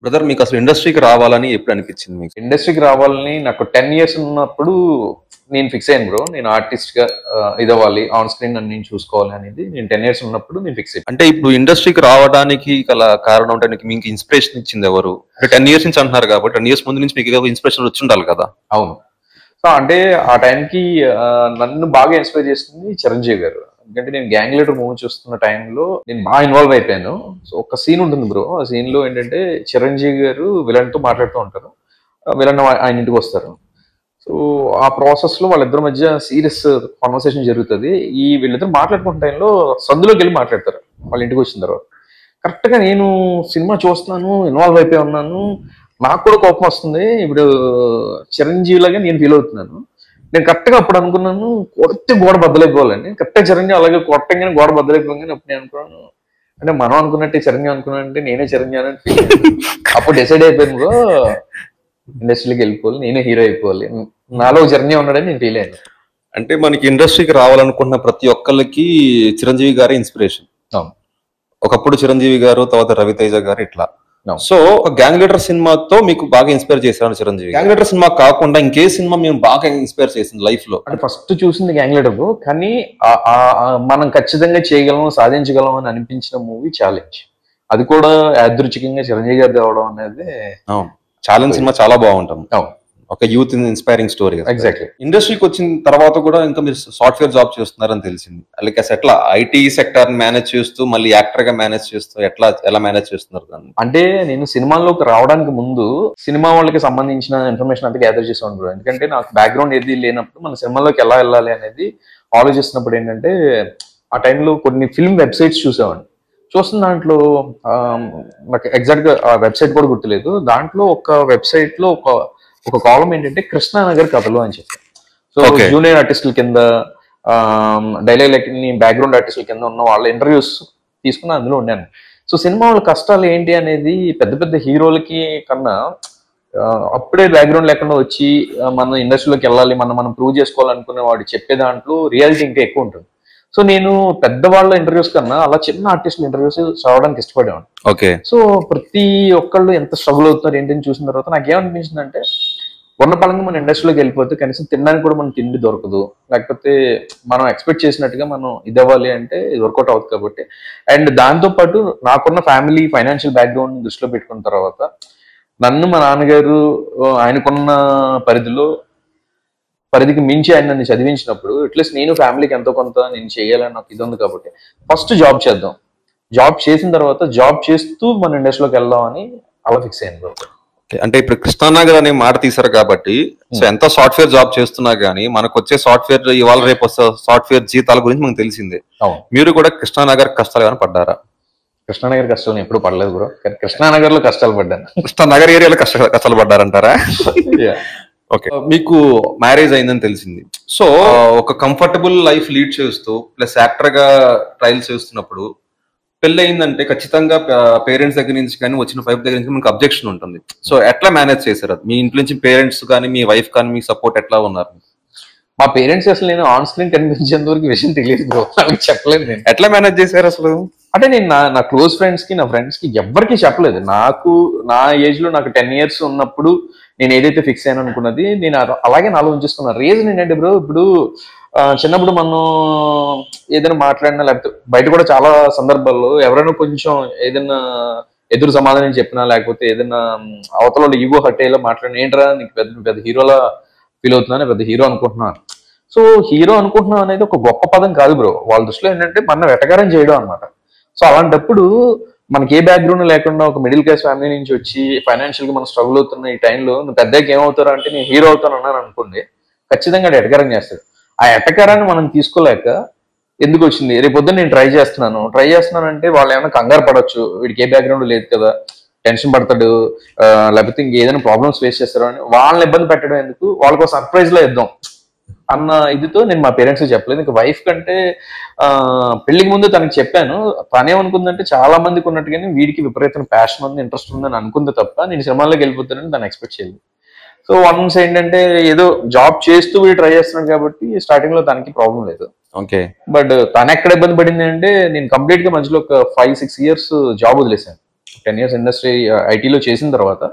Brother మీకు అసలు ఇండస్ట్రీకి రావాలని ఎప్పుడు అనిపించింది మీకు? ఇండస్ట్రీకి రావాలని నాకు 10 years ఉన్నప్పుడు నేను ఫిక్స్ అయ్యాను బ్రో. నేను ఆర్టిస్ట్ గా ఇదవ్వాలి, ఆన్ స్క్రీన్ నన్ను నేను చూసుకోవాలి అనేది నేను 10 years ఉన్నప్పుడు నేను ఫిక్స్ అయ్యాను. అంటే ఇప్పుడు ఇండస్ట్రీకి రావడానికి గల కారణం అంటే మీకు ఇన్స్పిరేషన్ ఇచ్చింది ఎవరు? అంటే 10 years నుంచి అంటున్నారు కాబట్టి 10 years ముందు నుంచి మీకు ఇన్స్పిరేషన్ వచ్చి ఉండాలి కదా? అవును. సో అంటే ఆ టైంకి నన్ను బాగా ఇన్స్పైర్ చేస్తుంది చిరంజీవి గారు. ఎందుకంటే నేను గ్యాంగ్ లీడర్ మూవీ చూస్తున్న టైంలో నేను బాగా ఇన్వాల్వ్ అయిపోయాను. సో ఒక సీన్ ఉంటుంది బ్రో. ఆ సీన్ లో ఏంటంటే చిరంజీవి గారు విలన్ తో మాట్లాడుతూ ఉంటారు. విలన్ ఆయన ఇంటికి వస్తారు. సో ఆ ప్రాసెస్ లో వాళ్ళిద్దరి మధ్య సీరియస్ కాన్వర్సేషన్ జరుగుతుంది. వీళ్ళిద్దరు మాట్లాడుకున్న టైంలో సందులోకి వెళ్ళి మాట్లాడతారు వాళ్ళ ఇంటికి వచ్చిన తర్వాత. కరెక్ట్ గా నేను సినిమా చూస్తున్నాను, ఇన్వాల్వ్ అయిపోయి ఉన్నాను. నాకు కూడా కోపం వస్తుంది. ఇప్పుడు చిరంజీవి లాగా నేను ఫీల్ అవుతున్నాను. నేను కరెక్ట్ గా అప్పుడు అనుకున్నాను, కొడితే గోడ బద్దలైపోవాలని. కరెక్ట్ గా చిరంజీవి అలాగే కొట్టంగానే గోడ బద్దలైపోగానే అప్పుడు నేను అనుకున్నాను, అంటే మనం అనుకున్నట్టే చిరంజీవి అనుకున్నానంటే నేనే చిరంజీవి అని ఫీల్ అయ్యాను. అప్పుడు డిసైడ్ అయిపోయింది, ఇండస్ట్రీకి వెళ్ళిపోవాలి, నేనే హీరో అయిపోవాలి, నాలో చిరంజీవి ఉన్నాడని నేను ఫీల్ అయ్యాను. అంటే మనకి ఇండస్ట్రీకి రావాలనుకుంటున్న ప్రతి ఒక్కరికి చిరంజీవి గారే ఇన్స్పిరేషన్. ఒకప్పుడు చిరంజీవి గారు, తర్వాత రవితేజ గారు, ఇట్లా. సో ఒక గ్యాంగ్ లీడర్ సినిమాతో మీకు బాగా ఇన్స్పైర్ చేశారు చిరంజీవి. గ్యాంగ్ లీడర్ సినిమా కాకుండా ఇంకే సినిమా మేము బాగా ఇన్స్పైర్ చేసింది లైఫ్ లో? అంటే ఫస్ట్ చూసింది గ్యాంగ్ లీడర్, కానీ మనం ఖచ్చితంగా చేయగలం, సాధించగలం అని అనిపించిన మూవీ ఛాలెంజ్. అది కూడా యాదృచ్ఛికంగా చిరంజీవి గారు తేవడం అనేది. ఛాలెంజ్ సినిమా చాలా బాగుంటుంది. ఒక యూత్ ఇన్స్పైరింగ్ స్టోరీ. ఎగ్జాక్ట్లీ. ఇండస్ట్రీకి వచ్చిన తర్వాత కూడా ఇంకా మీరు సాఫ్ట్వేర్ జాబ్ చేస్తున్నారని తెలిసింది. లైక్ ఎట్లా ఐటీ సెక్టర్ మేనేజ్ చేస్తూ మళ్ళీ యాక్టర్ గా మేనేజ్ చేస్తూ ఎలా మేనేజ్ చేస్తున్నారు దాన్ని? అంటే నేను సినిమాల్లోకి రావడానికి ముందు సినిమా వాళ్ళకి సంబంధించిన ఇన్ఫర్మేషన్ అంతా గ్యాదర్ చేసి ఉంటాను. ఎందుకంటే నాకు బ్యాక్గ్రౌండ్ ఏది లేనప్పుడు మన సినిమాల్లోకి ఎలా వెళ్ళాలి అనేది ఆలోచిస్తున్నప్పుడు ఏంటంటే ఆ టైంలో కొన్ని ఫిల్మ్ వెబ్సైట్స్ చూసేవాడిని. చూస్తున్న దాంట్లో నాకు ఎగ్జాక్ట్ గా ఆ వెబ్సైట్ కూడా గుర్తులేదు. దాంట్లో ఒక వెబ్సైట్ లో ఒక కాలం ఏంటంటే కృష్ణానగర్ కథలు అని చెప్పి. సో జూనియర్ ఆర్టిస్టుల కింద, డైలాగ్ బ్యాక్గ్రౌండ్ ఆర్టిస్టుల కింద ఉన్న వాళ్ళ ఇంటర్వ్యూస్ తీసుకుని అందులో ఉండాను. సో సినిమా వాళ్ళ కష్టాలు ఏంటి అనేది పెద్ద పెద్ద హీరోలకి కన్నా అప్పుడే బ్యాక్గ్రౌండ్ లేకుండా వచ్చి మన ఇండస్ట్రీలోకి వెళ్ళాలి, మనం ప్రూవ్ చేసుకోవాలనుకునే వాడు చెప్పే దాంట్లో రియాలిటీ ఇంకా ఎక్కువ ఉంటుంది. సో నేను పెద్దవాళ్ళ ఇంటర్వ్యూస్ కన్నా అలా చిన్న ఆర్టిస్టుల ఇంటర్వ్యూస్ చదవడానికి ఇష్టపడేవాడిని. ఓకే. సో ప్రతి ఒక్కళ్ళు ఎంత స్ట్రగుల్ అవుతున్నారు ఏంటని చూసిన తర్వాత నాకు ఏమనిపించింది అంటే, ఉన్న పరంగా మన ఇండస్ట్రీలోకి వెళ్ళిపోతే కనీసం తినడానికి కూడా మన తిండి దొరకదు, లేకపోతే మనం ఎక్స్పెక్ట్ చేసినట్టుగా మనం ఇది అవ్వాలి అంటే ఇది వర్కౌట్ అవుతుంది కాబట్టి. అండ్ దాంతోపాటు నాకున్న ఫ్యామిలీ ఫైనాన్షియల్ బ్యాక్గ్రౌండ్ దృష్టిలో పెట్టుకున్న తర్వాత నన్ను మా నాన్నగారు ఆయనకున్న పరిధికి మించి ఆయన నన్ను చదివించినప్పుడు అట్లీస్ట్ నేను ఫ్యామిలీకి ఎంతో కొంత నేను చేయాలని నాకు ఇది ఉంది కాబట్టి ఫస్ట్ జాబ్ చేద్దాం, జాబ్ చేసిన తర్వాత జాబ్ చేస్తూ మన ఇండస్ట్రీలోకి వెళ్దాం అని అలా ఫిక్స్ అయ్యాను. అంటే ఇప్పుడు కృష్ణానగర్ అనే మాట తీసారు కాబట్టి, సో ఎంత సాఫ్ట్వేర్ జాబ్ చేస్తున్నా గానీ మనకు వచ్చే సాఫ్ట్వేర్ ఇవాళ రేపు వస్తే సాఫ్ట్వేర్ జీతాల గురించి మనకు తెలిసిందే. మీరు కూడా కృష్ణానగర్ కష్టాలు ఏమైనా పడ్డారా? కృష్ణానగర్ కష్టాలు ఎప్పుడు పడలేదు బ్రో, కృష్ణానగర్ లో కష్టాలు పడ్డాను. కృష్ణానగర్ ఏరియాలో కష్టాలు పడ్డారంటారా? ఓకే. మీకు మ్యారేజ్ అయిందని తెలిసింది. సో ఒక కంఫర్టబుల్ లైఫ్ లీడ్ చేస్తూ ప్లస్ యాక్టర్ గా ట్రయల్స్ చేస్తున్నప్పుడు పెళ్లి అయిందంటే ఖచ్చితంగా పేరెంట్స్ దగ్గర నుంచి కానీ వచ్చిన వైఫ్ దగ్గర నుంచి మనకు అబ్జెక్షన్ ఉంటుంది. సో ఎట్లా మేనేజ్ చేశారు? మీ ఇంట్లో నుంచి పేరెంట్స్ కానీ మీ వైఫ్ కానీ మీ సపోర్ట్ ఎట్లా ఉన్నారు? మా పేరెంట్స్ అసలు నేను ఆన్ స్క్రీన్ కనిపించేంత వరకు విషయం తెలియదు బ్రో, చెప్పలేదు. నేను ఎట్లా మేనేజ్ చేశారు అసలు? అంటే నేను నా క్లోజ్ ఫ్రెండ్స్ కి, నా ఫ్రెండ్స్ కి ఎవరికి చెప్పలేదు. నా ఏజ్ లో నాకు 10 years ఉన్నప్పుడు నేను ఏదైతే ఫిక్స్ అయ్యాను అనుకున్నది నేను అలాగే నాలో ఉంచేసుకున్నాను. రీజన్ ఏంటంటే బ్రో, ఇప్పుడు చిన్నప్పుడు మనం ఏదైనా మాట్లాడినా లేకపోతే బయట కూడా చాలా సందర్భాల్లో ఎవరైనా కొంచెం ఏదైనా ఎదురు సమాధానం చెప్పినా లేకపోతే ఏదైనా అవతల ఈగో హట్ అయ్యేలా మాట్లాడినా, ఏంట్రా నీకు పెద్ద హీరోలా ఫీల్ అవుతున్నా, పెద్ద హీరో అనుకుంటున్నాను. సో హీరో అనుకుంటున్నాం అనేది ఒక గొప్ప పదం కాదు బ్రో, వాళ్ళ దృష్టిలో ఏంటంటే మన వెటకారం చేయడం అనమాట. సో అలాంటప్పుడు మనకి ఏ బ్యాక్గ్రౌండ్ లేకుండా ఒక మిడిల్ క్లాస్ ఫ్యామిలీ నుంచి వచ్చి ఫైనాన్షియల్ గా మనం స్ట్రగుల్ అవుతున్న ఈ టైంలో నువ్వు పెద్దకి ఏమవుతారు అంటే నేను హీరో అవుతాను అన్నాను అనుకోండి, ఖచ్చితంగా అది ఎటకారం చేస్తాడు. ఆ ఎటకారాన్ని మనం తీసుకోలేక ఎందుకు వచ్చింది, రేపు పొద్దున్న నేను ట్రై చేస్తున్నాను అంటే వాళ్ళు ఏమైనా కంగారు పడవచ్చు, వీడికి ఏ బ్యాక్గ్రౌండ్ లేదు కదా, టెన్షన్ పడతాడు, లేకపోతే ఇంకేదైనా ప్రాబ్లమ్స్ ఫేస్ చేస్తారు అని వాళ్ళని ఇబ్బంది పెట్టడం ఎందుకు, వాళ్ళకు సర్ప్రైజ్ లో ఇద్దాం అన్న ఇదితో నేను మా పేరెంట్స్ చెప్పలేదు. ఇంకా వైఫ్ కంటే పెళ్లికి ముందు తనకి చెప్పాను. తనేమనుకుందంటే చాలా మందికి ఉన్నట్టుగానే వీడికి విపరీతమైన ప్యాషన్ ఉంది, ఇంట్రెస్ట్ ఉందని అనుకుంది తప్ప నేను సినిమాల్లోకి వెళ్ళిపోతానని తను ఎక్స్పెక్ట్ చేయలేదు. సో వన్స్ ఏంటంటే ఏదో జాబ్ చేస్తూ వీడు ట్రై చేస్తున్నాడు కాబట్టి స్టార్టింగ్ లో తనకి ప్రాబ్లం లేదు. ఓకే. బట్ తను ఎక్కడ ఇబ్బంది పడింది అంటే నేను కంప్లీట్ గా మధ్యలో ఒక 5-6 years జాబ్ వదిలేసాను. 10 years ఇండస్ట్రీ ఐటీలో చేసిన తర్వాత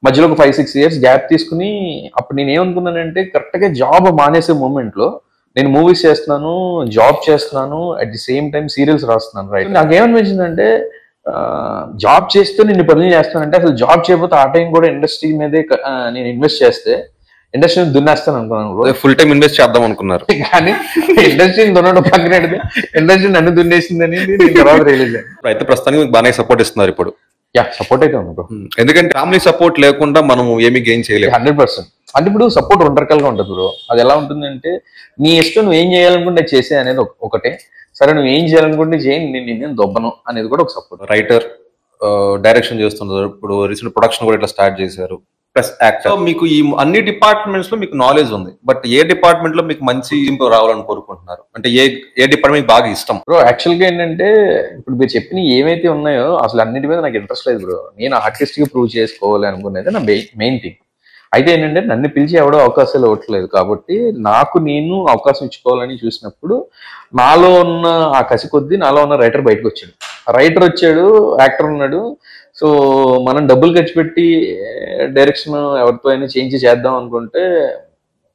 మధ్యలో ఒక 5-6 years గ్యాప్ తీసుకుని అప్పుడు నేను ఏమనుకున్నానంటే కరెక్ట్గా జాబ్ మానేసే మూమెంట్లో నేను మూవీస్ చేస్తున్నాను, జాబ్ చేస్తున్నాను, at the same time serials రాస్తున్నాను. రైట్, నాకేమనిపించిందంటే జాబ్ చేస్తూ నేను పనులు చేస్తానంటే అసలు జాబ్ చేయకపోతే ఆ టైం కూడా ఇండస్ట్రీ మీదే నేను ఇన్వెస్ట్ చేస్తే ఇండస్ట్రీని దున్నేస్తాను అనుకున్నాను. ఫుల్ టైం ఇన్వెస్ట్ చేద్దాం అనుకున్నారు, కానీ ఇండస్ట్రీని దున్నడం పక్కన ఇండస్ట్రీ నన్ను దున్నేసిందని తర్వాత రియలైజ్ అయ్యాను. అయితే ప్రస్తుతానికి మీకు బాగానే సపోర్ట్ ఇస్తున్నారు ఇప్పుడు. సపోర్ట్ అయితే ఉంది బ్రో, ఎందుకంటే ఫ్యామిలీ సపోర్ట్ లేకుండా మనం ఏమి గెయిన్ చేయలేము. 100%. అంటే ఇప్పుడు సపోర్ట్ రెండు రకాలుగా ఉంటుంది బ్రో. అది ఎలా ఉంటుందంటే నీ ఇష్టం, నువ్వు ఏం చేయాలనుకుంటే చేసే అనేది ఒకటే, సరే నువ్వు ఏం చేయాలనుకుంటే చేయండి, నేను దొబ్బను అనేది కూడా ఒక సపోర్ట్. రైటర్, డైరెక్షన్ చేస్తున్నారు, ఇప్పుడు రీసెంట్ ప్రొడక్షన్ కూడా ఇట్లా స్టార్ట్ చేశారు, ప్లస్ యాక్టర్. మీకు ఈ అన్ని డిపార్ట్మెంట్స్ లో మీకు నాలెడ్జ్ ఉంది, బట్ ఏ డిపార్ట్మెంట్ లో మీకు మంచి ఇంప్రూవ్ రావాలని కోరుకుంటున్నారు? అంటే ఏ డిపార్ట్మెంట్ బాగా ఇష్టం? బ్రో యాక్చువల్ గా ఏంటంటే ఇప్పుడు మీరు చెప్పిన ఏమైతే ఉన్నాయో అసలు అన్నిటి మీద నాకు ఇంట్రెస్ట్ లేదు బ్రో. నేను ఆర్టిస్ట్ గా ప్రూవ్ చేసుకోవాలి అనుకునేది నా మెయిన్ థింగ్. అయితే ఏంటంటే నన్ను పిలిచి ఎవడో అవకాశాలు ఇవ్వట్లేదు కాబట్టి నాకు నేను అవకాశం ఇచ్చుకోవాలని చూసినప్పుడు నాలో ఉన్న ఆ కసి కొద్దీ నాలో ఉన్న రైటర్ బయటకు వచ్చాడు. రైటర్ వచ్చాడు, యాక్టర్ ఉన్నాడు. సో మనం డబ్బులు ఖర్చు పెట్టి డైరెక్షన్ ఎవరితో అయినా చేంజ్ చేద్దాం అనుకుంటే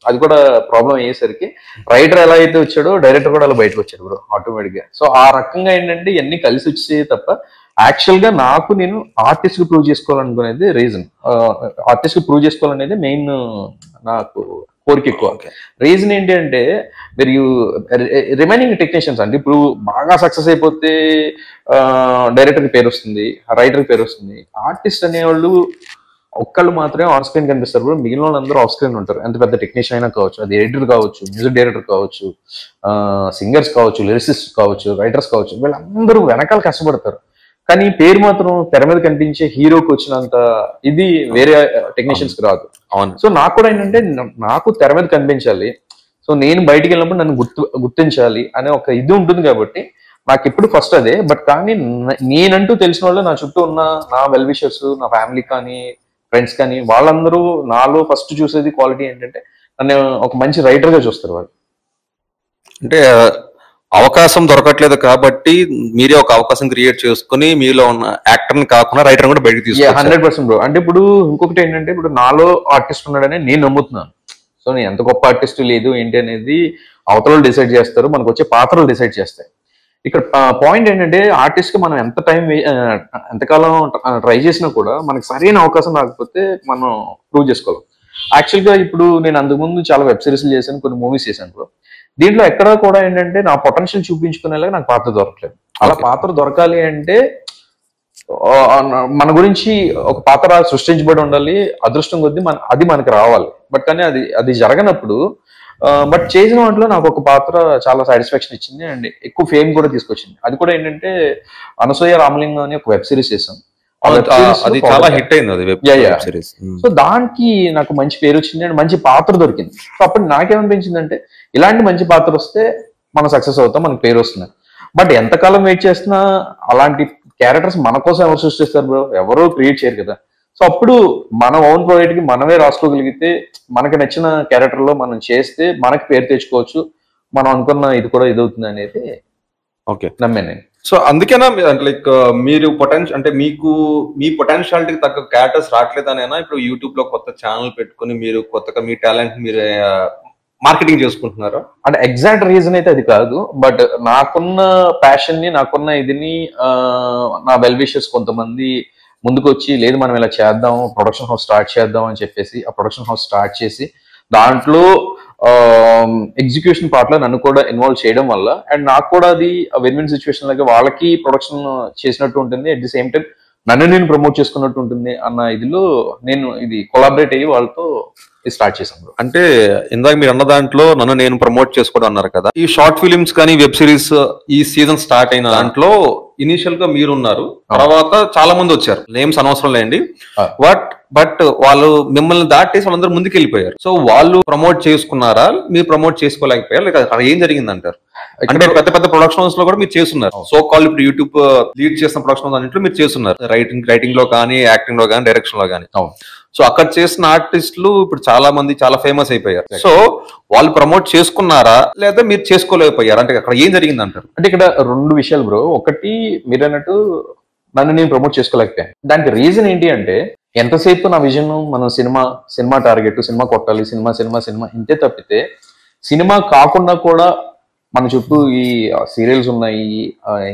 అది కూడా ప్రాబ్లం అయ్యేసరికి రైటర్ ఎలా అయితే వచ్చాడో డైరెక్టర్ కూడా అలా బయటకు వచ్చాడు బ్రో ఆటోమేటిక్ గా. సో ఆ రకంగా ఏంటంటే ఇవన్నీ కలిసి వచ్చే తప్ప యాక్చువల్ గా నాకు నేను ఆర్టిస్ట్ కి ప్రూవ్ చేసుకోవాలనుకునేది రీజన్. ఆర్టిస్ట్ కి ప్రూవ్ చేసుకోవాలనేది మెయిన్ నాకు కోరిక ఎక్కువ. రీజన్ ఏంటి అంటే మీరు రిమైనింగ్ టెక్నీషియన్స్ అంటే ఇప్పుడు బాగా సక్సెస్ అయిపోతే డైరెక్టర్ కి పేరు వస్తుంది, రైటర్ కి పేరు వస్తుంది. ఆర్టిస్ట్ అనేవాళ్ళు ఒక్కళ్ళు మాత్రమే ఆన్ స్క్రీన్ కనిపిస్తారు బ్రో, మిగిలిన వాళ్ళందరూ ఆఫ్ స్క్రీన్ ఉంటారు. ఎంత పెద్ద టెక్నీషియన్ అయినా కావచ్చు, అది ఎడిటర్ కావచ్చు, మ్యూజిక్ డైరెక్టర్ కావచ్చు, సింగర్స్ కావచ్చు, లిరిసిస్ట్ కావచ్చు, రైటర్స్ కావచ్చు, వీళ్ళందరూ వెనకాల కష్టపడతారు. కానీ పేరు మాత్రం తెర మీద కనిపించే హీరోకి వచ్చినంత ఇది వేరే టెక్నీషియన్స్ కి రాదు. అవును. సో నాకు కూడా ఏంటంటే నాకు తెర మీద కనిపించాలి, సో నేను బయటికి వెళ్ళినప్పుడు నన్ను గుర్తించాలి అనే ఒక ఇది ఉంటుంది కాబట్టి నాకు ఇప్పుడు ఫస్ట్ అదే. బట్ కానీ నేనంటూ తెలిసిన వాళ్ళు నా చుట్టూ ఉన్న నా వెల్ విషర్స్, నా ఫ్యామిలీ కానీ ఫ్రెండ్స్ కానీ వాళ్ళందరూ నాలో ఫస్ట్ చూసేది క్వాలిటీ ఏంటంటే నన్ను ఒక మంచి రైటర్ గా చూస్తారు వాళ్ళు. అంటే అవకాశం దొరకట్లేదు కాబట్టి మీరే ఒక అవకాశం క్రియేట్ చేసుకుని మీలో ఉన్న యాక్టర్ కాకుండా రైటర్ కూడా బయటకు తీసుకు 100% బ్రో. అంటే ఇప్పుడు ఇంకొకటి ఏంటంటే ఇప్పుడు నాలో ఆర్టిస్ట్ ఉన్నాడని నేను నమ్ముతున్నాను. సో నేను ఎంత గొప్ప ఆర్టిస్ట్ లేదు ఏంటి అనేది అవతల డిసైడ్ చేస్తారు, మనకు వచ్చే పాత్రలు డిసైడ్ చేస్తాయి. ఇక్కడ పాయింట్ ఏంటంటే ఆర్టిస్ట్ కి మనం ఎంతకాలం ట్రై చేసినా కూడా మనకి సరైన అవకాశం రాకపోతే మనం ప్రూవ్ చేసుకోవాలి. యాక్చువల్ గా ఇప్పుడు నేను అంతకుముందు చాలా వెబ్ సిరీస్లు చేశాను, కొన్ని మూవీస్ చేశాను బ్రో. దీంట్లో ఎక్కడా కూడా ఏంటంటే నా పొటెన్షియల్ చూపించుకునేలాగా నాకు పాత్ర దొరకలేదు. అలా పాత్ర దొరకాలి అంటే మన గురించి ఒక పాత్ర సృష్టించబడి ఉండాలి, అదృష్టం కొద్దీ అది మనకి రావాలి. బట్ కానీ అది జరగనప్పుడు బట్ చేసిన వాటిలో నాకు ఒక పాత్ర చాలా సాటిస్ఫాక్షన్ ఇచ్చింది అండ్ ఎక్కువ ఫేమ్ కూడా తీసుకొచ్చింది. అది కూడా ఏంటంటే అనసూయ రామలింగం అని ఒక వెబ్ సిరీస్ చేసాం, అది చాలా హిట్ అయింది అది వెబ్ సిరీస్. సో దానికి నాకు మంచి పేరు వచ్చింది అండ్ మంచి పాత్ర దొరికింది. సో అప్పుడు నాకేమనిపించింది అంటే ఇలాంటి మంచి పాత్ర వస్తే మనం సక్సెస్ అవుతాం, మనకు పేరు వస్తుంది. బట్ ఎంతకాలం వెయిట్ చేసినా అలాంటి క్యారెక్టర్స్ మన కోసం ఎవరు సృష్టిస్తారు బ్రో? ఎవరో క్రియేట్ చేయరు కదా. సో అప్పుడు మన ఓన్ ప్రాజెక్ట్ కి మనమే రాసుకోగలిగితే మనకి నచ్చిన క్యారెక్టర్ లో మనం చేస్తే మనకి పేరు తెచ్చుకోవచ్చు, మనం అనుకున్న ఇది కూడా ఇదవుతుంది అనేది నమ్మే నేను. సో అందుకేనా లైక్ మీరు అంటే మీకు మీ పొటెన్షియాలిటీకి తగ్గ క్యారెక్టర్స్ రావట్లేదనేనా ఇప్పుడు యూట్యూబ్ లో కొత్త ఛానల్ పెట్టుకుని మీరు కొత్తగా మీ టాలెంట్ మీరు మార్కెటింగ్ చేసుకుంటున్నారా? అంటే ఎగ్జాక్ట్ రీజన్ అయితే అది కాదు, బట్ నాకున్న ప్యాషన్ ని, నాకున్న ఇదిని నా వెల్ విషర్స్ కొంతమంది ముందుకు వచ్చి లేదు మనం ఇలా చేద్దాం, ప్రొడక్షన్ హౌస్ స్టార్ట్ చేద్దాం అని చెప్పేసి ఆ ప్రొడక్షన్ హౌస్ స్టార్ట్ చేసి దాంట్లో ఎగ్జిక్యూషన్ పార్ట్ లో నన్ను కూడా ఇన్వాల్వ్ చేయడం వల్ల అండ్ నాకు కూడా అది విన్ విన్ సిచ్యువేషన్ లాగా వాళ్ళకి ప్రొడక్షన్ చేసినట్టు ఉంటుంది, అట్ ది సేమ్ టైం నన్ను నేను ప్రమోట్ చేసుకున్నట్టు ఉంటుంది అన్న ఇదిలో నేను ఇది కొలాబరేట్ అయ్యి వాళ్ళతో స్టార్ట్ చేశాను. అంటే ఇందాక మీరు అన్న దాంట్లో నన్ను నేను ప్రమోట్ చేసుకోవడం అన్నారు కదా, ఈ షార్ట్ ఫిలిమ్స్ కానీ వెబ్ సిరీస్ ఈ సీజన్ స్టార్ట్ అయిన దాంట్లో ఇనిషియల్ గా మీరున్నారు, తర్వాత చాలా మంది వచ్చారు, నేమ్స్ అనవసరం లేండి. బట్ వాళ్ళు మిమ్మల్ని దాటేసి వాళ్ళందరూ ముందుకు వెళ్ళిపోయారు. సో వాళ్ళు ప్రమోట్ చేసుకున్నారా, మీరు ప్రమోట్ చేసుకోలేకపోయారు, లేక అక్కడ ఏం జరిగింది అంటారు? అంటే పెద్ద పెద్ద ప్రొడక్షన్ హౌస్ లో కూడా మీరు చేస్తున్నారు, సో కాల్ ఇప్పుడు యూట్యూబ్ లీడ్ చేసిన ప్రొడక్షన్ హౌస్ అన్నింటిలో మీరు చేస్తున్నారు, రైటింగ్ లో కానీ, యాక్టింగ్ లో కానీ, డైరెక్షన్ లో కానీ. సో అక్కడ చేసిన ఆర్టిస్టులు ఇప్పుడు చాలా మంది చాలా ఫేమస్ అయిపోయారు. సో వాళ్ళు ప్రమోట్ చేసుకున్నారా లేదా మీరు చేసుకోలేకపోయారు? అంటే అక్కడ ఏం జరిగింది అంటారు? అంటే ఇక్కడ రెండు విషయాలు బ్రో. ఒకటి మీరు అన్నట్టు నన్ను నేను ప్రమోట్ చేసుకోలేకపోయాను. దానికి రీజన్ ఏంటి అంటే, ఎంతసేపు నా విజన్ మనం సినిమా టార్గెట్, సినిమా కొట్టాలి, సినిమా ఇంతే తప్పితే సినిమా కాకుండా కూడా మన చుట్టూ ఈ సీరియల్స్ ఉన్నాయి,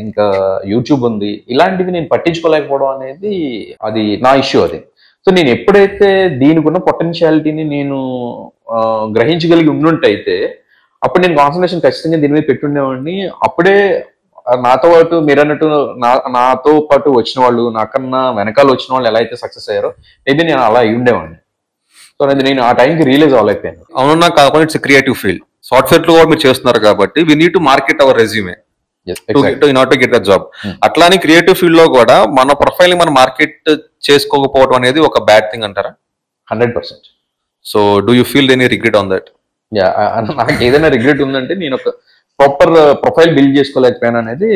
ఇంకా యూట్యూబ్ ఉంది, ఇలాంటివి నేను పట్టించుకోలేకపోవడం అనేది అది నా ఇష్యూ అది. సో నేను ఎప్పుడైతే దీనికి ఉన్న పొటెన్షియాలిటీని నేను గ్రహించగలిగి ఉండుంటైతే అప్పుడు నేను కాన్సన్ట్రేషన్ ఖచ్చితంగా దీని మీద పెట్టుండేవాడిని. అప్పుడే నాతో పాటు మీరు అన్నట్టు నాతో పాటు వచ్చిన వాళ్ళు, నాకన్నా వెనకాల వచ్చిన వాళ్ళు ఎలా అయితే సక్సెస్ అయ్యారో మేబీ నేను అలా అయి ఉండేవాడిని. సో నేను ఆ టైంకి రియలైజ్ అవ్వలేకపోయాను. అవునన్నా కాకుండా ఇట్స్ క్రియేటివ్ ఫీల్డ్. సాఫ్ట్వేర్ లో కూడా మీరు చేస్తున్నారు కాబట్టి we need to market our resume to get a job. అట్లానే క్రియేటివ్ ఫీల్డ్ లో కూడా మన ప్రొఫైల్ ని మనం మార్కెట్ చేసుకోకపోవడం అనేది ఒక బ్యాడ్ థింగ్ అంటారా? 100%. So do you feel any regret on that? నాకు ఏదైనా రిగ్రెట్ ఉందంటే నేను ఒక ప్రాపర్ ప్రొఫైల్ బిల్డ్ చేసుకోలేకపోయాను అనేది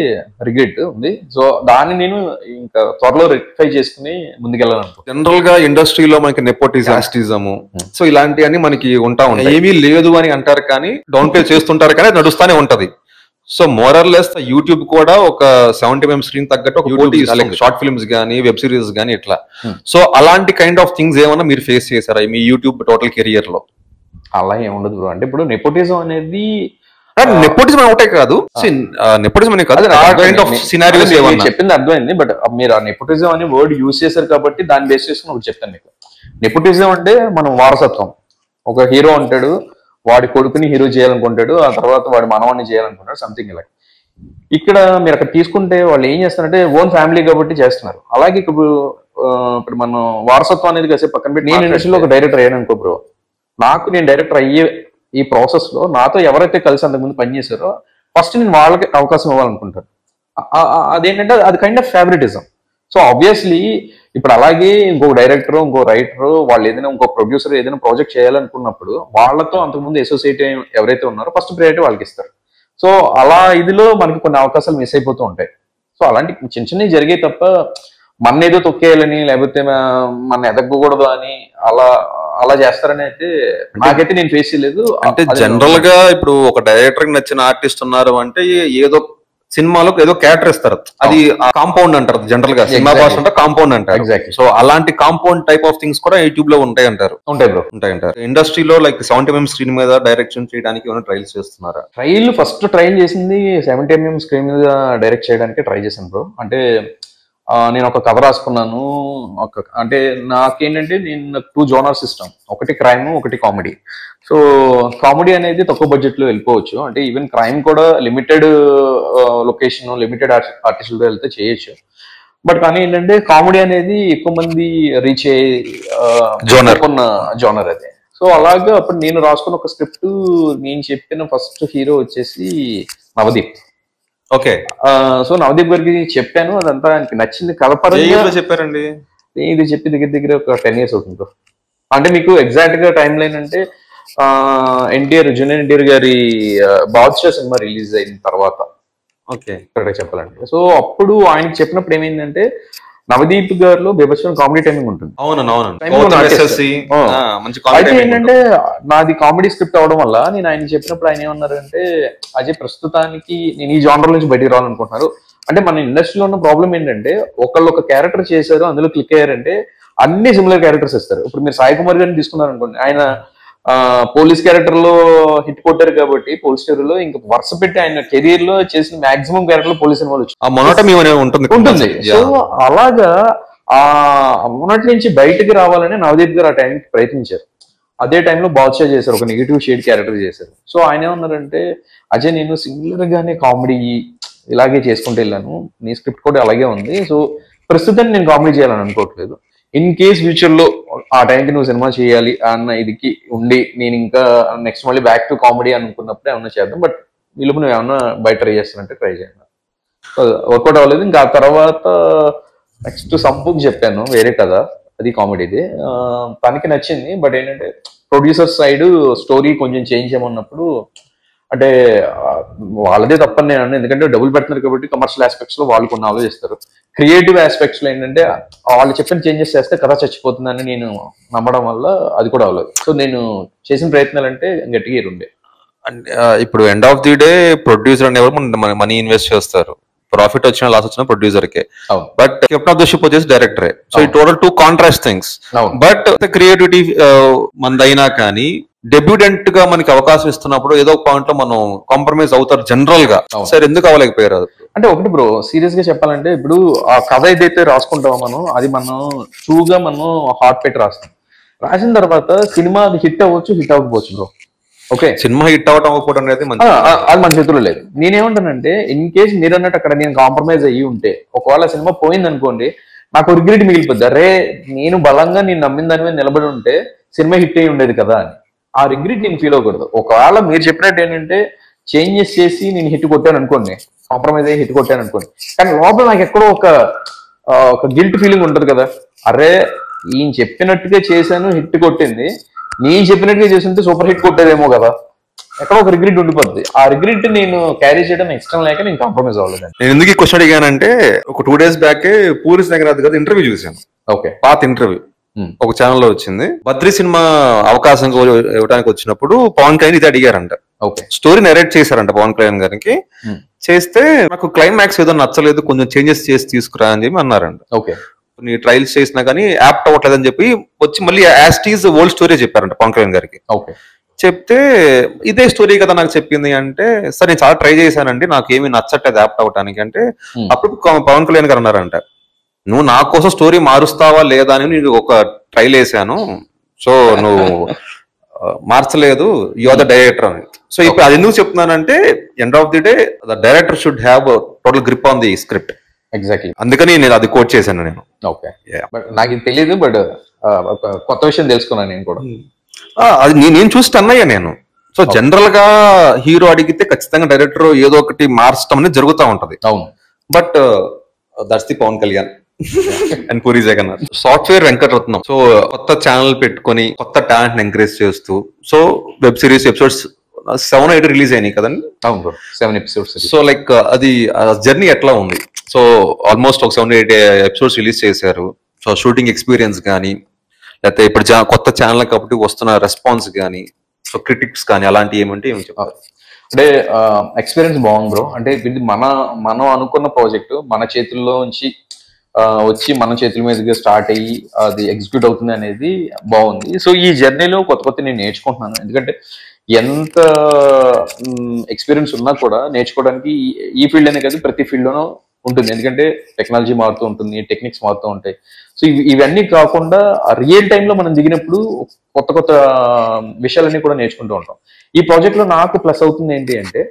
రిగ్రెట్ ఉంది. సో దాన్ని నేను ఇంకా త్వరలో రెక్టిఫై చేసుకుని ముందుకెళ్ళాలనుకో. జనరల్ గా ఇండస్ట్రీలో మనకి నెపోటిజం సో ఇలాంటివన్నీ మనకి ఉంటా ఉంటాయి. ఏమీ లేదు అని అంటారు కానీ డౌన్ ప్లే చేస్తుంటారు కానీ నడుస్తానే ఉంటది. సో మోరల్ లెస్ యూట్యూబ్ కూడా ఒక 70mm స్క్రీన్ తగ్గట్టు ఒక షార్ట్ ఫిల్మ్స్ గానీ, వెబ్ సిరీస్ గానీ ఇట్లా. సో అలాంటి కైండ్ ఆఫ్ థింగ్స్ ఏమన్నా మీరు ఫేస్ చేశారా మీ యూట్యూబ్ టోటల్ కెరియర్ లో? అలా ఏముండదు బ్రో. అంటే ఇప్పుడు నెపోటిజం అనేది నెపోటిజం ఒకటే కాదు, నెపోటిజం అనే కాదు, చెప్పింది అర్థమైంది. బట్ మీరు ఆ నెపోటిజం అనే వర్డ్ యూజ్ చేశారు కాబట్టి దాన్ని బేస్ చేసుకుని ఒకటి చెప్తాను మీకు. నెపోటిజం అంటే మనం వారసత్వం. ఒక హీరో ఉంటాడు, వాడి కొడుకుని హీరో చేయాలనుకుంటాడు, ఆ తర్వాత వాడి మనవాడిని చేయాలనుకుంటాడు, సంథింగ్ ఇలా. ఇక్కడ మీరు అక్కడ తీసుకుంటే వాళ్ళు ఏం చేస్తారంటే ఓన్ ఫ్యామిలీ కాబట్టి చేస్తున్నారు. అలాగే ఇప్పుడు మనం వారసత్వం అనేది కాసేపు పక్కన పెట్టి నేను ఇండస్ట్రీలో ఒక డైరెక్టర్ అయ్యాను అనుకో బ్రో, నేను డైరెక్టర్ అయ్యే ఈ ప్రాసెస్ లో నాతో ఎవరైతే కలిసి అంతకుముందు పనిచేశారో ఫస్ట్ నేను వాళ్ళకి అవకాశం ఇవ్వాలనుకుంటాను. అదేంటంటే అది kind of favouritism. So obviously ఇప్పుడు అలాగే ఇంకో డైరెక్టర్, ఇంకో రైటర్, వాళ్ళు ఏదైనా ఇంకో ప్రొడ్యూసర్ ఏదైనా ప్రాజెక్ట్ చేయాలనుకున్నప్పుడు వాళ్ళతో అంతకుముందు అసోసియేట్ ఎవరైతే ఉన్నారో ఫస్ట్ ప్రయారిటీ వాళ్ళకి ఇస్తారు. సో అలా ఇదిలో మనకి కొన్ని అవకాశాలు మిస్ అయిపోతూ ఉంటాయి. సో అలాంటి చిన్న చిన్నవి జరిగాయి తప్ప మన ఏదో తొక్కేయాలని లేకపోతే మన ఎదగకూడదు అని అలా చేస్తారని అయితే నాకైతే నేను ఫేస్ చేయలేదు. అంటే జనరల్ గా ఇప్పుడు ఒక డైరెక్టర్ నచ్చిన ఆర్టిస్ట్ ఉన్నారు అంటే ఏదో సినిమాలో ఏదో క్యారెక్టర్ ఇస్తారు, అది కాంపౌండ్ అంటారు జనరల్ గా. సినిమా భాష అంటే కాంపౌండ్ అంటారు. ఎగ్జాక్ట్లీ. సో అలాంటి కాంపౌండ్ టైప్ ఆఫ్ థింగ్స్ కూడా యూట్యూబ్ లో ఉంటాయి అంటారు. ఉంటాయి అంటారు. ఇండస్ట్రీలో లైక్ 70mm స్క్రీన్ మీద డైరెక్షన్ చేయడానికి ఏమైనా ట్రైల్స్ చేస్తున్నారా? ఫస్ట్ ట్రైల్ చేసింది 70mm స్క్రీన్ మీద డైరెక్ట్ చేయడానికి ట్రై చేశాను బ్రో. అంటే నేను ఒక కథ రాసుకున్నాను. అంటే నాకేంటంటే నేను 2 జోనర్స్ ఇష్టం, ఒకటి క్రైమ్, ఒకటి కామెడీ. సో కామెడీ అనేది తక్కువ బడ్జెట్ లో వెళ్ళిపోవచ్చు. అంటే ఈవెన్ క్రైమ్ కూడా లిమిటెడ్ లొకేషన్, లిమిటెడ్ ఆర్టిస్టులతో వెళ్తే చేయొచ్చు. బట్ కానీ ఏంటంటే కామెడీ అనేది ఎక్కువ మంది రీచ్ అయ్యే జోనర్ అది. సో అలాగా అప్పుడు నేను రాసుకున్న ఒక స్క్రిప్ట్, నేను చెప్పిన ఫస్ట్ హీరో వచ్చేసి నవదీప్. ఓకే. సో నవదీప్ గారికి చెప్పాను, అదంతా ఆయనకి నచ్చింది. కథపరంగా చెప్పారండి ఇది చెప్పి దగ్గర ఒక 10 years అవుతుంది. అంటే మీకు ఎగ్జాక్ట్ గా టైం లైన్ అంటే జూనియర్ ఎన్టీఆర్ గారి బాద్షా సినిమా రిలీజ్ అయిన తర్వాత చెప్పాలంటే. సో అప్పుడు ఆయనకి చెప్పినప్పుడు ఏమైందంటే నవదీప్ గారిలో బీభత్సమైన కామెడీ టైమింగ్ ఉంటుంది. అయితే ఏంటంటే నాది కామెడీ స్క్రిప్ట్ అవడం వల్ల నేను ఆయన చెప్పినప్పుడు ఆయన ఏమన్నారంటే, అజయ్ ప్రస్తుతానికి నేను ఈ జానర్ నుంచి బయటికి రావాలనుకుంటున్నారు. అంటే మన ఇండస్ట్రీలో ఉన్న ప్రాబ్లం ఏంటంటే ఒకళ్ళు ఒక క్యారెక్టర్ చేశారు, అందులో క్లిక్ అయ్యారంటే అన్ని సిమిలర్ క్యారెక్టర్స్ ఇస్తారు. ఇప్పుడు మీరు సాయి కుమార్ గారిని తీసుకున్నారు అనుకోండి, ఆయన పోలీస్ క్యారెక్టర్ లో హిట్ కొట్టారు కాబట్టి పోలీస్ స్టోరీ లో ఇంకా వరుస పెట్టి ఆయన కెరీర్ లో చేసిన మాక్సిమం క్యారెక్టర్ లో పోలీస్ సినిమాలు ఉంటుంది. సో అలాగా ఆ మొన్నటి నుంచి బయటకి రావాలని నవదీప్ గారు ఆ టైంకి ప్రయత్నించారు. అదే టైంలో బాద్షా చేశారు, ఒక నెగిటివ్ షేడ్ క్యారెక్టర్ చేశారు. సో ఆయన ఏమన్నారంటే, అజయ్ నేను సిమిలర్ గానే కామెడీ ఇలాగే చేసుకుంటూ వెళ్ళాను, నీ స్క్రిప్ట్ కూడా అలాగే ఉంది. సో ప్రస్తుతం నేను కామెడీ చేయాలని అనుకోవట్లేదు. ఇన్ కేస్ ఫ్యూచర్ లో ఆ టైంకి నువ్వు సినిమా చేయాలి అన్న ఇదికి ఉండి నేను ఇంకా నెక్స్ట్ మళ్ళీ బ్యాక్ టు కామెడీ అనుకున్నప్పుడే ఏమన్నా చేద్దాం. బట్ వీళ్ళకు నువ్వు ఏమన్నా బయట ట్రై చేస్తానంటే ట్రై చేయండి. వర్కౌట్ అవ్వలేదు. ఇంకా ఆ తర్వాత నెక్స్ట్ సంపుకి చెప్పాను వేరే కదా, అది కామెడీది. తనకి నచ్చింది. బట్ ఏంటంటే ప్రొడ్యూసర్ సైడ్ స్టోరీ కొంచెం చేంజ్ చేయమన్నప్పుడు, అంటే వాళ్ళదే తప్పని నేను అన్నాను. ఎందుకంటే డబ్బులు పెడుతున్నారు కాబట్టి కమర్షియల్ ఆస్పెక్ట్స్ లో వాళ్ళు కొన్ని ఆలోచిస్తారు. క్రియేటివ్ ఆస్పెక్ట్స్ లో ఏంటంటే వాళ్ళు చెప్పిన చేంజెస్ చేస్తే కథ చచ్చిపోతుందని నేను నమ్మడం వల్ల అది కూడా అవ్వలేదు. సో నేను చేసిన ప్రయత్నాలు అంటే గట్టిగా ఉండే. అంటే ఇప్పుడు end of the day producer అనేవారు మనీ ఇన్వెస్ట్ చేస్తారు. ప్రాఫిట్ వచ్చినా లాస్ వచ్చినా ప్రొడ్యూసర్ కే, అవును but captain of the ship వచ్చేసి డైరెక్టరే. సో ఈ టోటల్ టూ కాంట్రాస్ట్ థింగ్స్. అవును బట్ క్రియేటివిటీ మనదైనా కానీ డెబ్యూటెంట్ గా మనకి అవకాశం ఇస్తున్నప్పుడు ఏదో ఒక పాయింట్ లో మనం కాంప్రమైజ్ అవుతారు జనరల్ గా. అవును. సరే ఎందుకు అవ్వలేకపోయారు అది? అంటే ఒకటి బ్రో, సీరియస్ గా చెప్పాలంటే ఇప్పుడు ఆ కథ ఏదైతే రాసుకుంటామో మనం, అది మనం ట్రూగా మనం హార్ట్ పెట్టి రాస్తాం. రాసిన తర్వాత సినిమా అది హిట్ అవ్వచ్చు, హిట్ అవ్వకపోవచ్చు బ్రో. ఓకే, సినిమా హిట్ అవటం అవ్వకపోవడం అనేది మంచి అది మన చేతిలో లేదు. నేనేమంటానంటే ఇన్ కేస్ మీరు అన్నట్టు అక్కడ నేను కాంప్రమైజ్ అయ్యి ఉంటే, ఒకవేళ సినిమా పోయింది అనుకోండి, నాకు రిగ్రెట్ మిగిలిపోద్ది. అరే నేను బలంగా నేను నమ్మిన దాని మీద నిలబడి ఉంటే సినిమా హిట్ అయ్యి ఉండేది కదా అని. ఆ రిగ్రెట్ నేను ఫీల్ అవ్వకూడదు. ఒకవేళ మీరు చెప్పినట్టు ఏంటంటే చేంజెస్ చేసి నేను హిట్ కొట్టాను అనుకోండి, కాంప్రమైజ్ అయ్యి హిట్ కొట్టాను అనుకోండి, కానీ లోపల నాకు ఎక్కడో ఒక గిల్ట్ ఫీలింగ్ ఉంటుంది కదా. అరే ఈయన చెప్పినట్టుగా చేశాను, హిట్ కొట్టింది, నేను చెప్పినట్టుగా చేస్తుంటే సూపర్ హిట్ కొట్టేదేమో కదా, ఎక్కడో ఒక రిగ్రెట్ ఉండిపోద్ది. ఆ రిగ్రెట్ నేను క్యారీ చేయడం ఇష్టం లేక నేను కాంప్రమైజ్ అవ్వలేదు. నేను ఎందుకు ఈ క్వశ్చన్ అడిగానంటే, ఒక 2 days బ్యాకే పూరి శ్రీనివాస్ గారి ఇంటర్వ్యూ చూశాను. ఓకే, పాత ఇంటర్వ్యూ ఒక ఛానల్ లో వచ్చింది. బద్రీ సినిమా అవకాశం ఇవ్వడానికి వచ్చినప్పుడు పవన్ కళ్యాణ్ ఇది అడిగారంట. ఓకే, స్టోరీ నరేట్ చేశారంట పవన్ కళ్యాణ్ గారికి. చేస్తే నాకు క్లైమాక్స్ ఏదో నచ్చలేదు, కొంచెం చేంజెస్ చేసి తీసుకురా అని చెప్పి అన్నారంట. ఓకే, కొన్ని ట్రయల్స్ చేసినా కానీ యాప్ట్ అవ్వట్లేదు అని చెప్పి వచ్చి మళ్ళీ యాస్టీజ్ ఓల్డ్ స్టోరీ చెప్పారంట పవన్ కళ్యాణ్ గారికి. ఓకే, చెప్తే ఇదే స్టోరీ కదా నాకు చెప్పింది అంటే, సరే నేను చాలా ట్రై చేశానండి, నాకు ఏమి నచ్చట్లేదు యాప్ట్ అవటానికి అంటే, అప్పుడు పవన్ కళ్యాణ్ గారు అన్నారంట, నువ్వు నా కోసం స్టోరీ మారుస్తావా లేదా అని నేను ఒక ట్రైల్ వేసాను, సో నువ్వు మార్చలేదు, యు ఆర్ ద డైరెక్టర్ అని. సో ఇప్పుడు అది ఎందుకు చెప్తున్నానంటే, end of the day the director should have total grip on the script. Exactly, అందుకని నేను అది కోట్ చేశాను నేను. ఓకే, బట్ నాకు ఇది తెలియదు, బట్ కొత్త విషయం తెలుసుకున్నాను నేను కూడా. అది నేను చూసి అన్నయ్య నేను. సో జనరల్ గా హీరో అడిగితే ఖచ్చితంగా డైరెక్టర్ ఏదో ఒకటి మార్చడం అనేది జరుగుతూ ఉంటది. అవును, but that's the Pawan Kalyan and Puri Jagannath. Software Venkataratnam. So కొత్త ఛానల్ పెట్టుకొని కొత్త టాలెంట్ ఎంకరేజ్ చేస్తూ, so web series episodes 7-8 release అయినాయి కదండి. అవును బ్రో, 7 episodes. సో లైక్ అది జర్నీ ఎట్లా ఉంది? సో ఆల్మోస్ట్ ఒక 7-8 ఎపిసోడ్స్ రిలీజ్ చేశారు. సో షూటింగ్ ఎక్స్పీరియన్స్ కానీ, లేకపోతే ఇప్పుడు కొత్త ఛానల్ కాబట్టి వస్తున్న రెస్పాన్స్ కానీ, సో క్రిటిక్స్ కానీ అలాంటివి ఏమంటే ఏమి చెప్పారు? అంటే ఎక్స్పీరియన్స్ బాగుంది బ్రో. అంటే ఇది మనం అనుకున్న ప్రాజెక్ట్ మన చేతుల్లో నుంచి వచ్చి మన చేతుల మీదుగా స్టార్ట్ అయ్యి అది ఎగ్జిక్యూట్ అవుతుంది అనేది బాగుంది. సో ఈ జర్నీలో కొత్త నేను నేర్చుకుంటున్నాను. ఎందుకంటే ఎంత ఎక్స్పీరియన్స్ ఉన్నా కూడా నేర్చుకోవడానికి ఈ ఫీల్డ్ అనే కాదు, ప్రతి ఫీల్డ్ లోనూ ఉంటుంది. ఎందుకంటే టెక్నాలజీ మారుతూ ఉంటుంది, టెక్నిక్స్ మారుతూ ఉంటాయి. సో ఇవన్నీ కాకుండా రియల్ టైంలో మనం దిగినప్పుడు కొత్త విషయాలన్నీ కూడా నేర్చుకుంటూ ఉంటాం. ఈ ప్రాజెక్ట్ లో నాకు ప్లస్ అవుతుంది ఏంటి అంటే,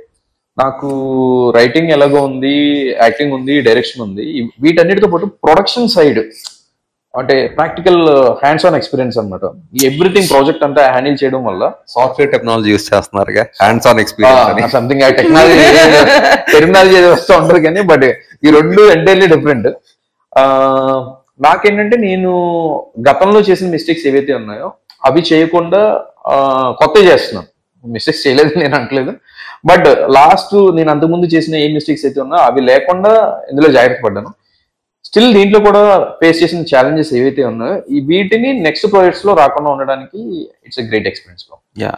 నాకు రైటింగ్ ఎలాగో ఉంది, యాక్టింగ్ ఉంది, డైరెక్షన్ ఉంది. వీటన్నిటితో పాటు ప్రొడక్షన్ సైడ్ అంటే ప్రాక్టికల్ హ్యాండ్స్ ఆన్ ఎక్స్పీరియన్స్ అనమాట. ఎవ్రీథింగ్ ప్రాజెక్ట్ అంతా హ్యాండిల్ చేయడం వల్ల సాఫ్ట్వేర్ టెక్నాలజీ యూస్ చేస్తున్నారు, hands on experience something technology terminology వస్తూ ఉంటుంది కానీ, బట్ ఈ రెండు ఎంటైర్లీ డిఫరెంట్. నాకేంటంటే నేను గతంలో చేసిన మిస్టేక్స్ ఏవైతే ఉన్నాయో అవి చేయకుండా కొత్త చేస్తున్నాను. మిస్టేక్స్ చేయలేదు నేను అనట్లేదు, బట్ లాస్ట్ నేను అంతకుముందు చేసిన ఏ మిస్టేక్స్ అయితే ఉన్నా అవి లేకుండా ఇందులో జాగ్రత్త పడ్డాను. స్టిల్ దీంట్లో కూడా ఫేస్ చేసిన ఛాలెంజెస్ ఏవైతే ఉన్నాయో వీటిని నెక్స్ట్ ప్రాజెక్ట్స్ లో రాకుండా ఉండడానికి ఇట్స్ ఎ గ్రేట్ ఎక్స్పీరియన్స్.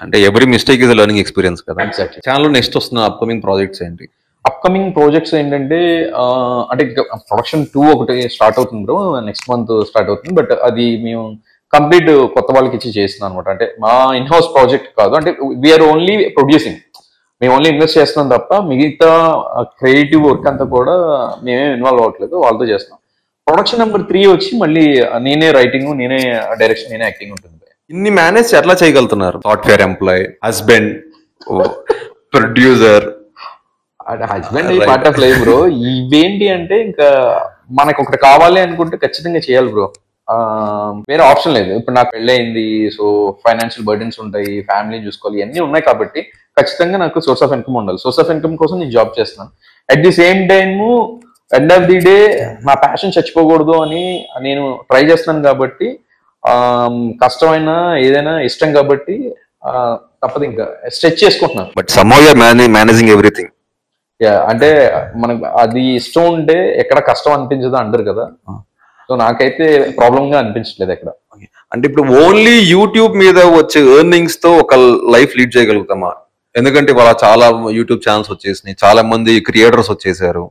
అంటే every mistake is learning experience కదా. ఎగ్జాక్ట్లీ. ఛానల్ నెక్స్ట్ వస్తున్న అప్కమింగ్ ప్రాజెక్ట్స్ ఏంటి? అప్కమింగ్ ప్రాజెక్ట్స్ ఏంటంటే అంటే ప్రొడక్షన్ 2 ఒకటి స్టార్ట్ అవుతుంది బ్రో, నెక్స్ట్ మంత్ స్టార్ట్ అవుతుంది. బట్ అది మేము కంప్లీట్ కొత్త వాళ్ళకి ఇచ్చి చేస్తున్నాం అనమాట. అంటే మా ఇన్ హౌస్ ప్రాజెక్ట్ కాదు, అంటే వీఆర్ ఓన్లీ ప్రొడ్యూసింగ్, మేము ఓన్లీ ఇన్వెస్ట్ చేస్తున్నాం తప్ప మిగతా క్రియేటివ్ వర్క్ అంతా కూడా మేమే ఇన్వాల్వ్ అవ్వట్లేదు, వాళ్ళతో చేస్తున్నాం. ప్రొడక్షన్ నెంబర్ 3 వచ్చి మళ్ళీ నేనే రైటింగ్, నేనే డైరెక్షన్, నేనే యాక్టింగ్ ఉంటుంది. ఇన్ని మేనేజ్ ఎట్లా చేయగలుగుతున్నారు? Software employee, husband, producer, husband part of life bro. ఇవేంటి అంటే ఇంకా మనకు ఒకటి కావాలి అనుకుంటే ఖచ్చితంగా చేయాలి బ్రో, వేరే ఆప్షన్ లేదు. ఇప్పుడు నాకు పెళ్ళయింది, సో ఫైనాన్షియల్ బర్డెన్స్ ఉంటాయి, ఫ్యామిలీని చూసుకోవాలి, ఇవన్నీ ఉన్నాయి కాబట్టి ఖచ్చితంగా నాకు సోర్స్ ఆఫ్ ఇన్కమ్ ఉండాలి. సోర్స్ ఆఫ్ ఇన్కమ్ కోసం నేను జాబ్ చేస్తున్నాను. At the same time end of the day నా ప్యాషన్ చచ్చిపోకూడదు అని నేను ట్రై చేస్తున్నాను కాబట్టి, కష్టమైన ఏదైనా ఇష్టం కాబట్టి తప్పదు, ఇంకా స్ట్రెచ్ చేసుకుంటున్నాను. But somehow you are managing everything. అంటే మనకు అది ఇష్టం ఉంటే ఎక్కడ కష్టం అనిపించదు అంటారు కదా, సో నాకైతే ప్రాబ్లమ్ గా అనిపించట్లేదు ఎక్కడ. అంటే ఇప్పుడు ఓన్లీ యూట్యూబ్ మీద వచ్చే ఎర్నింగ్స్ తో ఒక లైఫ్ లీడ్ చేయగలుగుతామా? ఎందుకంటే వాళ్ళ చాలా యూట్యూబ్ ఛానల్స్ వచ్చేసినాయి, చాలా మంది క్రియేటర్స్ వచ్చేసారు.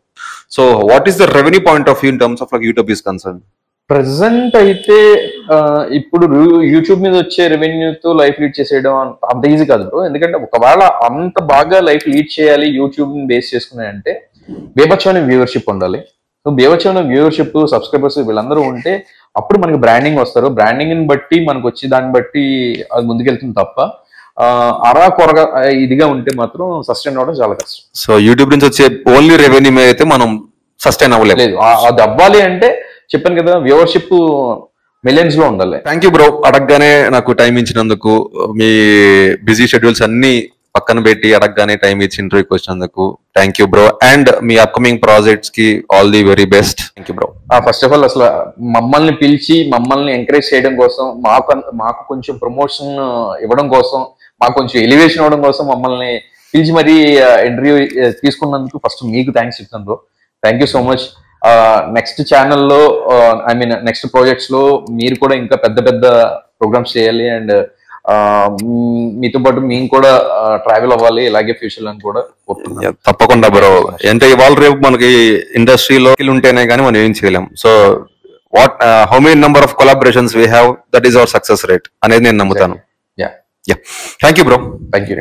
So what is the revenue point of view in terms of like YouTube is concern? Present అయితే ఇప్పుడు యూట్యూబ్ మీద వచ్చే రెవెన్యూతో లైఫ్ లీడ్ చేసేయడం అంత ఈజీ కాదు బ్రో. ఎందుకంటే ఒకవేళ అంత బాగా లైఫ్ లీడ్ చేయాలి యూట్యూబ్ ని బేస్ చేసుకుని అంటే బేబచ్చమైన వ్యూవర్షిప్ ఉండాలి. సో బేబచ్చమైన వ్యూవర్షిప్, సబ్స్క్రైబర్స్ వీళ్ళందరూ ఉంటే అప్పుడు మనకి బ్రాండింగ్ వస్తారు. బ్రాండింగ్ ని బట్టి మనకు వచ్చి దాన్ని బట్టి అది ముందుకెళ్తుంది తప్ప అరా కొరగా ఇదిగా ఉంటే మాత్రం సస్టైన్ అవ్వడం చాలా కష్టం. సో యూట్యూబ్ నుంచి వచ్చే ఓన్లీ రెవెన్యూ మీద అయితే మనం సస్టైన్ అవ్వలేదు. అది అవ్వాలి అంటే చెప్పాను కదా, వ్యూవర్షిప్ మిలియన్స్ లో ఉండాలి. థ్యాంక్ యూ బ్రో, అడగగానే నాకు టైం ఇచ్చినందుకు, మీ బిజీ షెడ్యూల్స్ అన్ని పక్కన పెట్టి అడగగానే టైం ఇచ్చి ఇంటర్వ్యూకి వచ్చినందుకు థ్యాంక్ యూ బ్రో. అండ్ మీ అప్కమింగ్ ప్రాజెక్ట్స్ కి all the very best. Thank you bro. First of all అసలు మమ్మల్ని పిలిచి మమ్మల్ని ఎంకరేజ్ చేయడం కోసం, మాకు కొంచెం ప్రమోషన్ ఇవ్వడం కోసం, మాకు కొంచెం ఎలివేషన్ ఇవ్వడం కోసం మమ్మల్ని పిలిచి మరీ ఇంటర్వ్యూ తీసుకున్నందుకు ఫస్ట్ మీకు థ్యాంక్స్ చెప్తాను bro. Thank you so much. Next ఛానల్లో ఐ మీన్ నెక్స్ట్ ప్రాజెక్ట్స్ లో మీరు కూడా ఇంకా పెద్ద పెద్ద ప్రోగ్రామ్స్ చేయాలి. అండ్ మీతో పాటు మేము కూడా ట్రావెల్ అవ్వాలి ఇలాగే ఫ్యూచర్ అని కూడా కోరుతున్నాను. తప్పకుండా బ్రో. అంటే ఇవాళ రేపు మనకి ఇండస్ట్రీలో ఉంటేనే కానీ మనం ఏం చేయలేం. So how many number of collaborations we have, that is our success rate అనేది నేను నమ్ముతాను. Yeah. Thank you bro. Thank you.